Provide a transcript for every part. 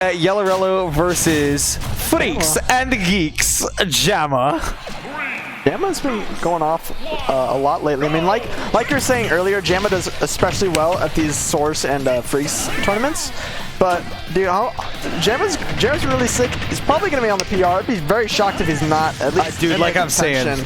YellowRello versus Freaks and Geeks, JAMA. JAMA's been going off a lot lately. I mean, like you're saying earlier, JAMA does especially well at these Source and Freaks tournaments. But dude, JAMA's really sick. He's probably gonna be on the PR. I'd be very shocked if he's not. At least, dude, like I'm saying,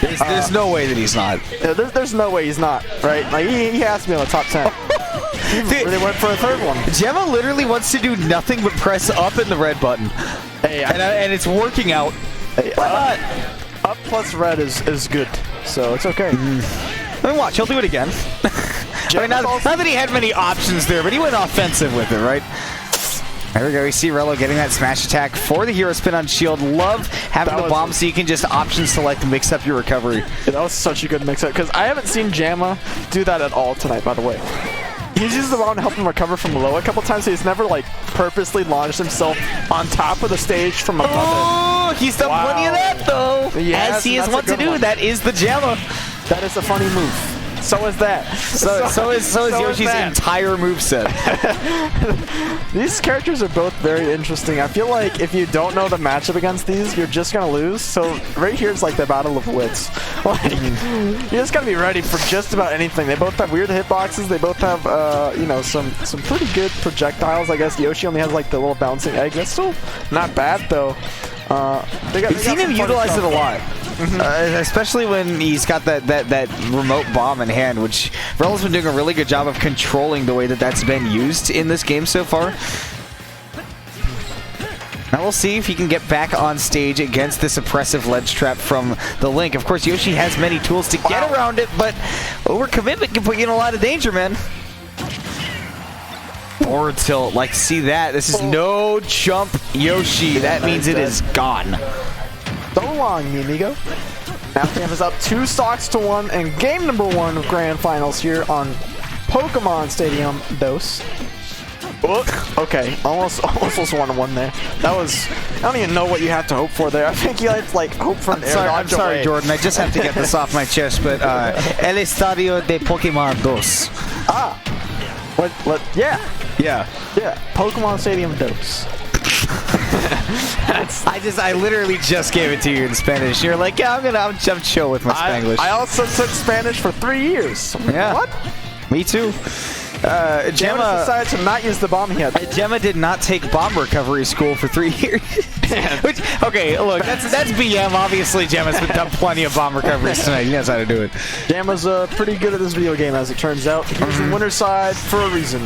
there's no way that he's not. Yeah, there's no way he's not, right? Like he has to be in the top 10. He really went for a third one. JAMA literally wants to do nothing but press up in the red button. Hey, and it's working out. Hey, up plus red is good, so it's okay. I mean, watch, he'll do it again. I mean, not that he had many options there, but he went offensive with it, right? There we go. We see Rello getting that smash attack for the hero spin on shield. Love having the bomb so you can just option select and mix up your recovery. Yeah, that was such a good mix up, because I haven't seen JAMA do that at all tonight, by the way. He's used the bomb to help him recover from below a couple times, so he's never like purposely launched himself on top of the stage from above it. He's done plenty of that though. Yes, as he is wont to do. That is the JAMA. That is a funny move. So is that. So is Yoshi's entire moveset. These characters are both very interesting. I feel like if you don't know the matchup against these, you're just gonna lose. So right here is like the battle of wits. Like, you just gotta be ready for just about anything. They both have weird hitboxes. They both have you know, some pretty good projectiles. I guess Yoshi only has like the little bouncing egg. That's still not bad though. We've seen him utilize it a lot. Especially when he's got that remote bomb in hand, which Rello's been doing a really good job of controlling the way that that's been used in this game so far. Now we'll see if he can get back on stage against this oppressive ledge trap from the Link. Of course, Yoshi has many tools to get around it, but overcommitment can put you in a lot of danger, man. Forward tilt, like see that. This is no jump Yoshi. That means it is gone. So long, mi amigo. Now Cam is up 2 stocks to 1 in game number 1 of Grand Finals here on Pokemon Stadium Dos. Okay, almost was 1-1 there. That was, I don't even know what you have to hope for there. I think you had to like hope for an air dodge. I'm sorry, Jordan. I just have to get this off my chest. But El Estadio de Pokemon Dos. Ah, what? Yeah. Pokemon Stadium Dos. I literally just gave it to you in Spanish. You're like, yeah, I'm chill with my Spanglish. I also took Spanish for 3 years. Yeah. What? Me too. JAMA decided to not use the bomb yet. JAMA did not take bomb recovery school for 3 years. Which, okay, look, that's BM. Obviously, JAMA's done plenty of bomb recoveries tonight. He knows how to do it. JAMA's pretty good at this video game, as it turns out. He's in winner's side for a reason.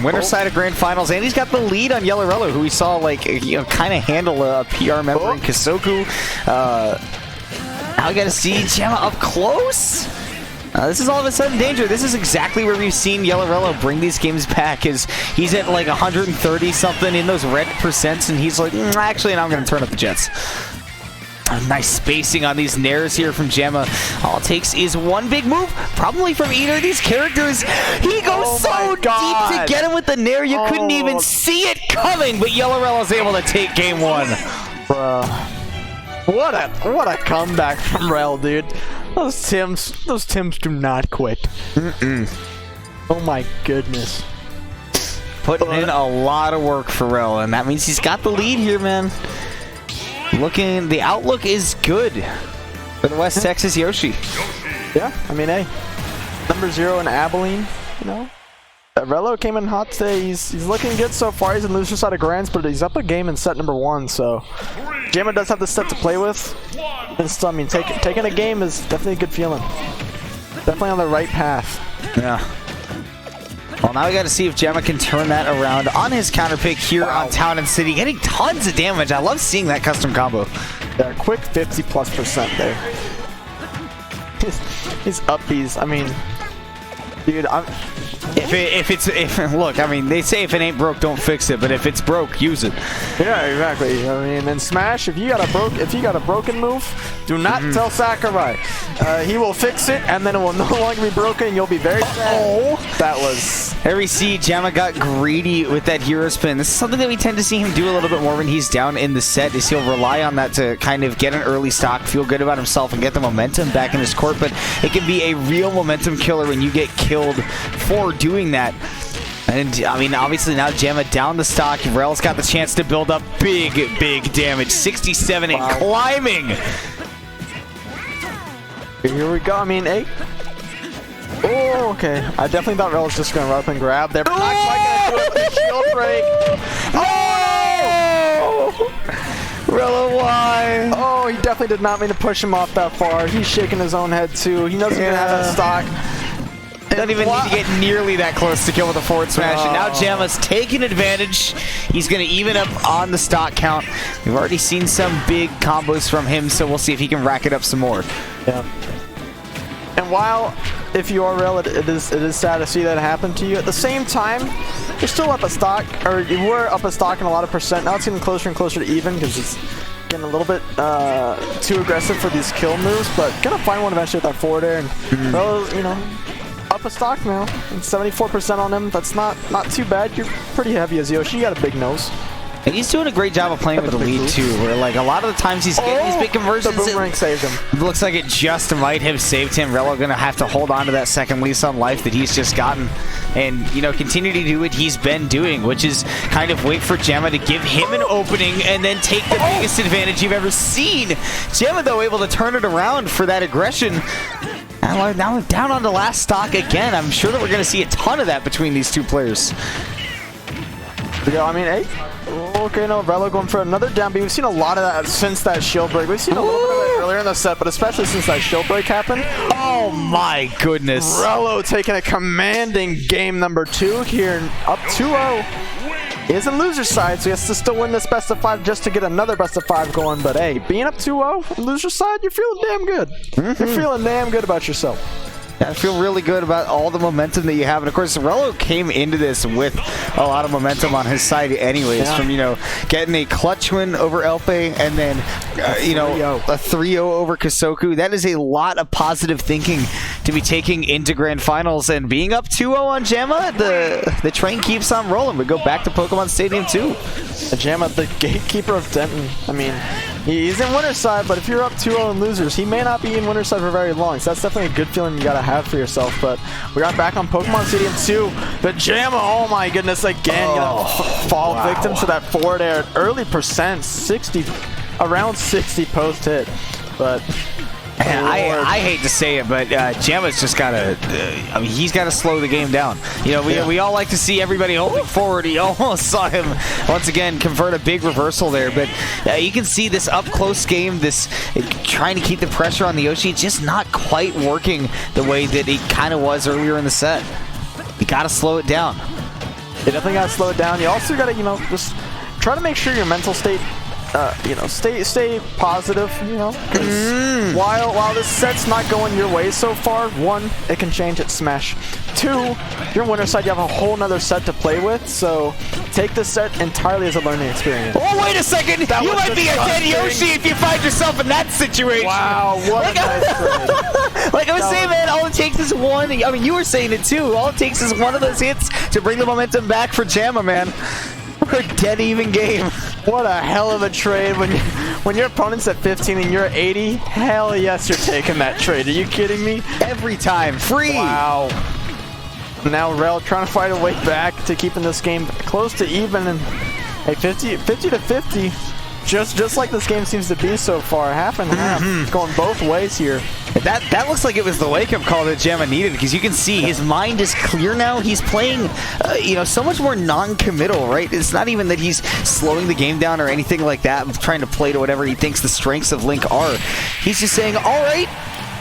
Winner's side of Grand Finals, and he's got the lead on YellowRello, who we saw like kind of handle a PR member in Kasoku. Now we got to see JAMA up close. This is all of a sudden danger. This is exactly where we've seen YellowRello bring these games back. Is he's at like 130 something in those red percents, and he's like, actually, now I'm going to turn up the jets. Nice spacing on these nairs here from JAMA. All it takes is one big move, probably from either of these characters. He goes so deep to get him with the nair, you couldn't even see it coming, but YellowRello's able to take game 1. Bruh. What a comeback from Rel, dude. Those Tims do not quit. Oh my goodness. Putting in a lot of work for Rel, and that means he's got the lead here, man. The outlook is good for the West Texas Yoshi. Yeah, I mean, hey, number 0 in Abilene, you know. Rello came in hot today. He's looking good so far. He's in loser side of Grands, but he's up a game in set number 1, so JAMA does have this set to play with. And still, I mean, taking a game is definitely a good feeling. Definitely on the right path. Yeah. Well, now we got to see if JAMA can turn that around on his counter pick here on Town and City, getting tons of damage. I love seeing that custom combo. Yeah, quick 50+% there. His upbees, I mean, dude, look, I mean, they say if it ain't broke, don't fix it, but if it's broke, use it. Yeah, exactly. I mean, in Smash, if you got a broken move, do not tell Sakurai. He will fix it, and then it will no longer be broken, and you'll be very sad. That was... There we see JAMA got greedy with that hero spin. This is something that we tend to see him do a little bit more when he's down in the set, is he'll rely on that to kind of get an early stock, feel good about himself, and get the momentum back in his court, but it can be a real momentum killer when you get killed for doing that. And, I mean, obviously now JAMA down the stock. Rel's got the chance to build up big damage. 67 and climbing. Here we go. I mean, hey. Oh, okay. I definitely thought Rel was just going to run up and grab there, but not quite going to do it with a shield break. Oh! Rello, why? Oh, he definitely did not mean to push him off that far. He's shaking his own head, too. He doesn't even have that stock. Doesn't even need to get nearly that close to kill with a forward smash. And now JAMA's taking advantage. He's going to even up on the stock count. We've already seen some big combos from him, so we'll see if he can rack it up some more. Yeah. And while, if you are Rel, it is sad to see that happen to you. At the same time, you're still up a stock, or you were up a stock in a lot of percent. Now it's getting closer and closer to even because it's getting a little bit too aggressive for these kill moves. But gonna find one eventually with that forward air. And Rel, you know, up a stock now. And 74% on him. That's not too bad. You're pretty heavy as Yoshi. You got a big nose. And he's doing a great job of playing with the lead too, where like a lot of the times he's getting these big conversions. The boomerang saved him. Looks like it just might have saved him. Rello gonna have to hold on to that second lease on life that he's just gotten, and you know, continue to do what he's been doing, which is kind of wait for JAMA to give him an opening and then take the biggest advantage you've ever seen. JAMA though able to turn it around for that aggression. And now we're down on the last stock again. I'm sure that we're gonna see a ton of that between these two players. Yeah, I mean, hey. Okay, no, Rello going for another down B. We've seen a lot of that since that shield break. We've seen a little bit of it earlier in the set, but especially since that shield break happened. Oh my goodness. Rello taking a commanding game number 2 here, up 2-0. He is in loser's side, so he has to still win this best of 5 just to get another best of 5 going. But hey, being up 2-0 in loser's side, you're feeling damn good. You're feeling damn good about yourself. I feel really good about all the momentum that you have. And of course, Rello came into this with a lot of momentum on his side anyways, from, you know, getting a clutch win over Elfe and then, you know, a 3-0 over Kasoku. That is a lot of positive thinking to be taking into grand finals, and being up 2-0 on JAMA, the train keeps on rolling. We go back to Pokemon Stadium 2. JAMA, the gatekeeper of Denton. I mean, he's in winner's side, but if you're up 2-0 in losers, he may not be in winner's side for very long. So that's definitely a good feeling you gotta have for yourself. But we are back on Pokemon Stadium 2. The JAMA, oh my goodness, again, fall victim to that forward air. Early percent, 60, around 60 post hit. But I hate to say it, but JAMA's just gotta, I mean, he's gotta slow the game down. You know, we all like to see everybody holding forward. He almost saw him once again convert a big reversal there, but you can see this up close game, this trying to keep the pressure on the Yoshi, just not quite working the way that it kind of was earlier in the set. You gotta slow it down. You definitely gotta slow it down. You also gotta, you know, just try to make sure your mental state, you know, stay positive, you know, because while this set's not going your way so far, 1, it can change at Smash. 2, you're winner's side, you have a whole nother set to play with, so take this set entirely as a learning experience. Oh, wait a second! You might be a dead Yoshi if you find yourself in that situation! Wow, what a nice trade. Like I was saying, man, all it takes is one. I mean, you were saying it too. All it takes is one of those hits to bring the momentum back for JAMA, man. We're a dead even game. What a hell of a trade. When your opponent's at 15 and you're at 80, hell yes, you're taking that trade. Are you kidding me? Every time. Free. Wow. Now Rel trying to fight a way back to keeping this game close to even, and hey, 50 to 50. Just like this game seems to be so far, half and half, going both ways here. That looks like it was the wake-up call that JAMA needed, because you can see his mind is clear now. He's playing, you know, so much more non-committal, right? It's not even that he's slowing the game down or anything like that, trying to play to whatever he thinks the strengths of Link are. He's just saying, all right,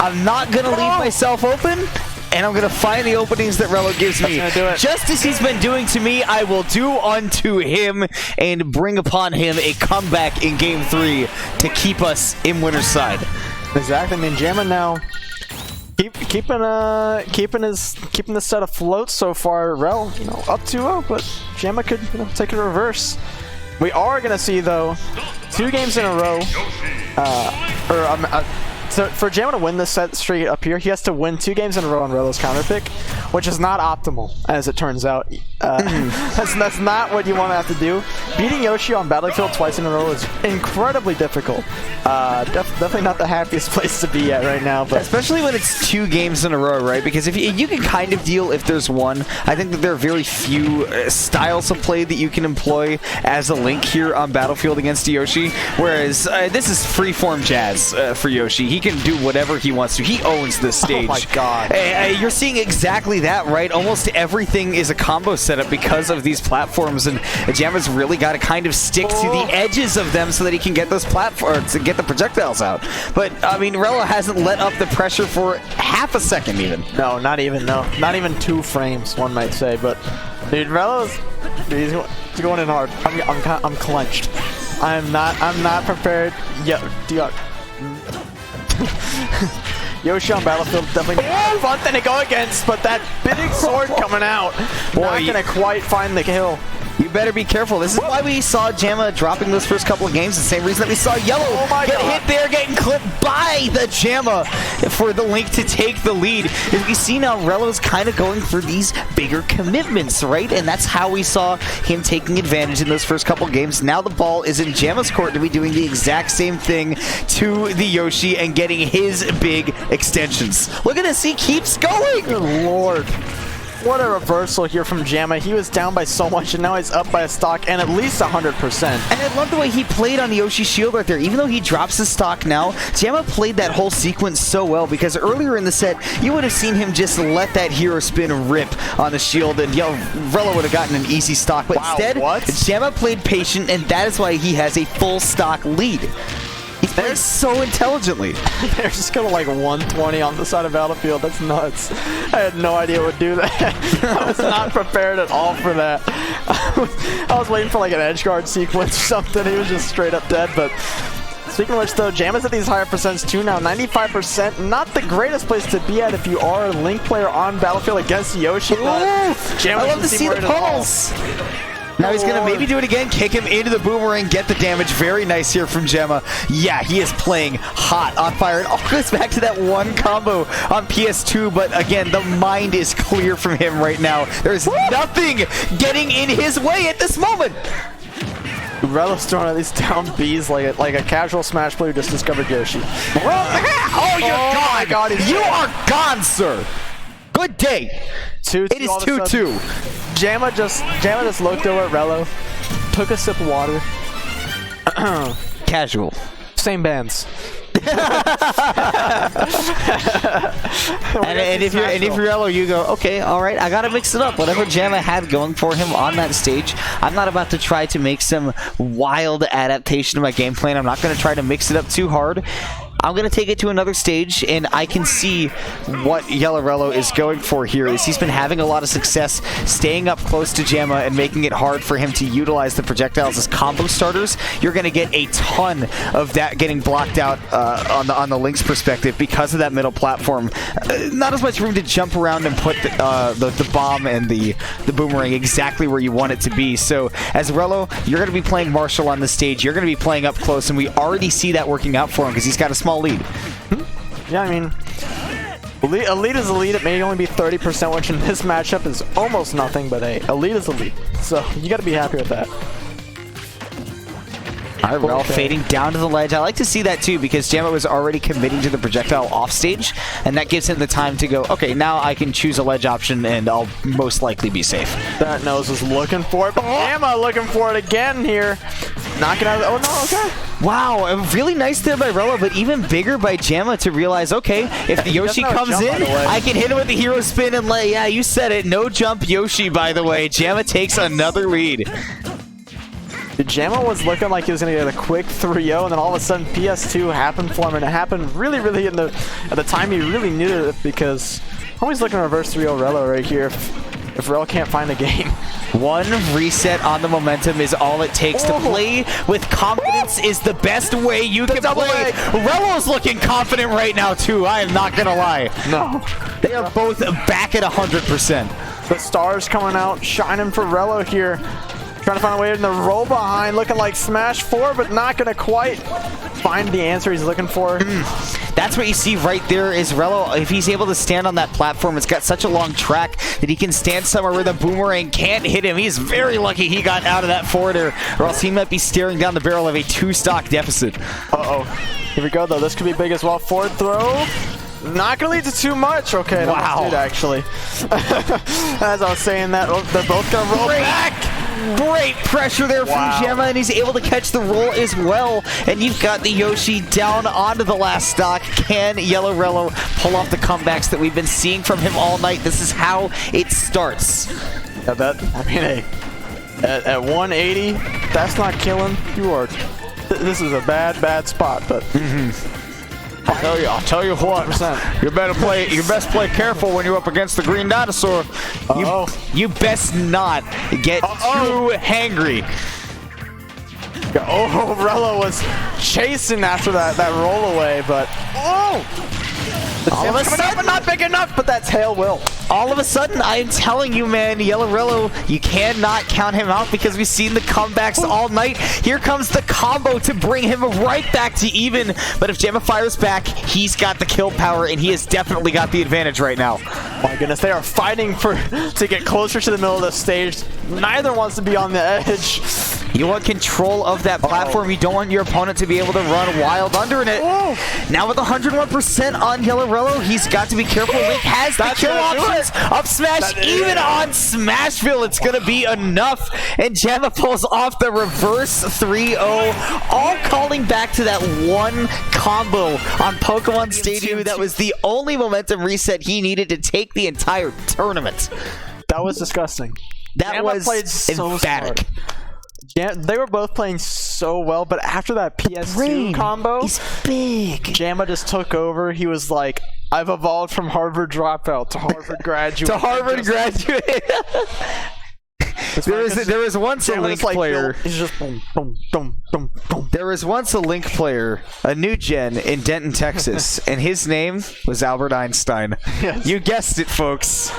I'm not going to leave myself open, and I'm going to find the openings that Rello gives me. Just as he's been doing to me, I will do unto him and bring upon him a comeback in Game 3 to keep us in winner's side. Exactly. I mean, JAMA now keeping the set afloat so far. Rel, you know, up 2-0, but JAMA could, you know, take a reverse. We are gonna see though 2 games in a row, So for JAMA to win this set straight up here, he has to win 2 games in a row on Rello's counter pick, which is not optimal, as it turns out. That's not what you want to have to do. Beating Yoshi on Battlefield twice in a row is incredibly difficult. Definitely not the happiest place to be at right now. But especially when it's 2 games in a row, right? Because if you can kind of deal if there's one. I think that there are very few styles of play that you can employ as a Link here on Battlefield against Yoshi, whereas this is freeform jazz for Yoshi. He can do whatever he wants to. He owns this stage. Oh my god. You're seeing exactly that, right? Almost everything is a combo setup because of these platforms, and JAMA's really got to kind of stick to the edges of them so that he can get those platforms to get the projectiles out. But I mean, Rello hasn't let up the pressure for half a second even. No, not even 2 frames, one might say. But dude, he's going in hard. I'm clenched. I'm not prepared. Yoshi on Battlefield definitely fun thing to go against, but that big sword coming out, not gonna quite find the kill. You better be careful. This is why we saw JAMA dropping those first couple of games. The same reason that we saw Yellow get hit there, getting clipped by the JAMA for the Link to take the lead. As we see now, Rello's kind of going for these bigger commitments, right? And that's how we saw him taking advantage in those first couple of games. Now the ball is in JAMA's court to be doing the exact same thing to the Yoshi and getting his big extensions. Look at this. He keeps going. Good lord. What a reversal here from JAMA. He was down by so much, and now he's up by a stock and at least 100%. And I love the way he played on the Yoshi shield right there. Even though he drops his stock now, JAMA played that whole sequence so well, because earlier in the set, you would have seen him just let that hero spin rip on the shield, and YellowRello would have gotten an easy stock. But instead, JAMA played patient, and that is why he has a full stock lead. He plays so intelligently. They're just going to like 120 on the side of Battlefield. That's nuts. I had no idea it would do that. I was not prepared at all for that. I was waiting for like an edge guard sequence or something. He was just straight up dead. But speaking of which, though, JAMA's at these higher percents too now. 95%. Not the greatest place to be at if you are a Link player on Battlefield against Yoshi. I love to see the pulse. Now he's going to maybe do it again, kick him into the boomerang, get the damage. Very nice here from JAMA. Yeah, he is playing hot, on fire. It all goes back to that one combo on PS2, but again, the mind is clear from him right now. There's nothing getting in his way at this moment. Rello's throwing at these down Bs like a casual Smash player who just discovered Yoshi. Oh, you're gone. My God, you are gone, sir. Good day. It is 2-2. JAMA just looked over at Rello, took a sip of water. Casual. Same bands. and if you're Rello, you go, okay, all right, I gotta mix it up. Whatever JAMA had going for him on that stage, I'm not about to try to make some wild adaptation of my game plan. I'm not gonna try to mix it up too hard. I'm going to take it to another stage, and I can see what YellowRello is going for here. Is he's been having a lot of success staying up close to JAMA and making it hard for him to utilize the projectiles as combo starters. You're going to get a ton of that getting blocked out on the Link's perspective because of that middle platform. Not as much room to jump around and put the bomb and the boomerang exactly where you want it to be. So as Rello, you're going to be playing Marshall on the stage. You're going to be playing up close, and we already see that working out for him because he's got a small lead. Yeah, I mean, a lead is a lead. It may only be 30%, which in this matchup is almost nothing, but hey, a lead is a lead. So you got to be happy with that. All right, Rel fading down to the ledge. I like to see that too because JAMA was already committing to the projectile off stage, and that gives him the time to go, okay, now I can choose a ledge option and I'll most likely be safe. That nose was looking for it, but JAMA looking for it again here. Knock it out of the, oh no, okay. Wow, really nice there by Rello, but even bigger by JAMA to realize, okay, if the Yoshi comes in, I can hit him with the hero spin and lay. Yeah, you said it. No jump Yoshi, by the way. JAMA takes another lead. JAMA was looking like he was going to get a quick 3-0, and then all of a sudden PS2 happened for him, and it happened really at the time he really needed it, because I'm always looking to reverse 3-0 Rello right here if Rello can't find a game. One reset on the momentum is all it takes to play with confidence is the best way you can play. Rello's looking confident right now too, I am not going to lie. No. They are both back at 100%. The stars coming out, shining for Rello here. Trying to find a way in the roll behind, looking like Smash 4, but not going to quite find the answer he's looking for. That's what you see right there is Rello, if he's able to stand on that platform, it's got such a long track that he can stand somewhere where the boomerang can't hit him. He's very lucky he got out of that forward air, or else he might be staring down the barrel of a 2-stock deficit. Uh-oh. Here we go, though. This could be big as well. Forward throw. Not going to lead to too much. Okay, wow. Dude, actually. As I was saying that, they're both going to roll back. Great pressure there from JAMA, and he's able to catch the roll as well. And you've got the Yoshi down onto the last stock. Can YellowRello pull off the comebacks that we've been seeing from him all night? This is how it starts. Yeah, I mean, hey, at 180, that's not killing. You are. This is a bad spot, but. I'll tell you what. 100%. You best play careful when you're up against the green dinosaur. You best not get too hangry. Oh, Rello was chasing after that roll away, but all of a sudden, not big enough, but that tail will. All of a sudden, I'm telling you, man, YellowRello, you cannot count him out because we've seen the comebacks all night. Here comes the combo to bring him right back to even. But if JAMA fires back, he's got the kill power, and he has definitely got the advantage right now. My goodness, they are fighting to get closer to the middle of the stage. Neither wants to be on the edge. You want control of that platform. You don't want your opponent to be able to run wild under it. Now with 101% on YellowRello, he's got to be careful. Link has the kill options. Up smash, even on Smashville, it's going to be enough. And JAMA pulls off the reverse 3-0, all calling back to that one combo on Pokemon Stadium. That was the only momentum reset he needed to take the entire tournament. That was disgusting. That JAMA was played so emphatic. They were both playing so well, but after that PS2 combo, he's big. JAMA just took over. He was like, I've evolved from Harvard dropout to Harvard graduate. To Harvard graduate. There was once a Link player. He's just boom, boom, boom, boom, boom. There was once a Link player, a new gen in Denton, Texas, and his name was Albert Einstein. Yes. You guessed it, folks.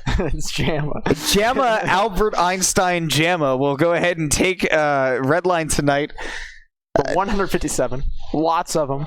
It's JAMA. JAMA, Albert Einstein JAMA will go ahead and take Redline tonight. 157. Lots of them.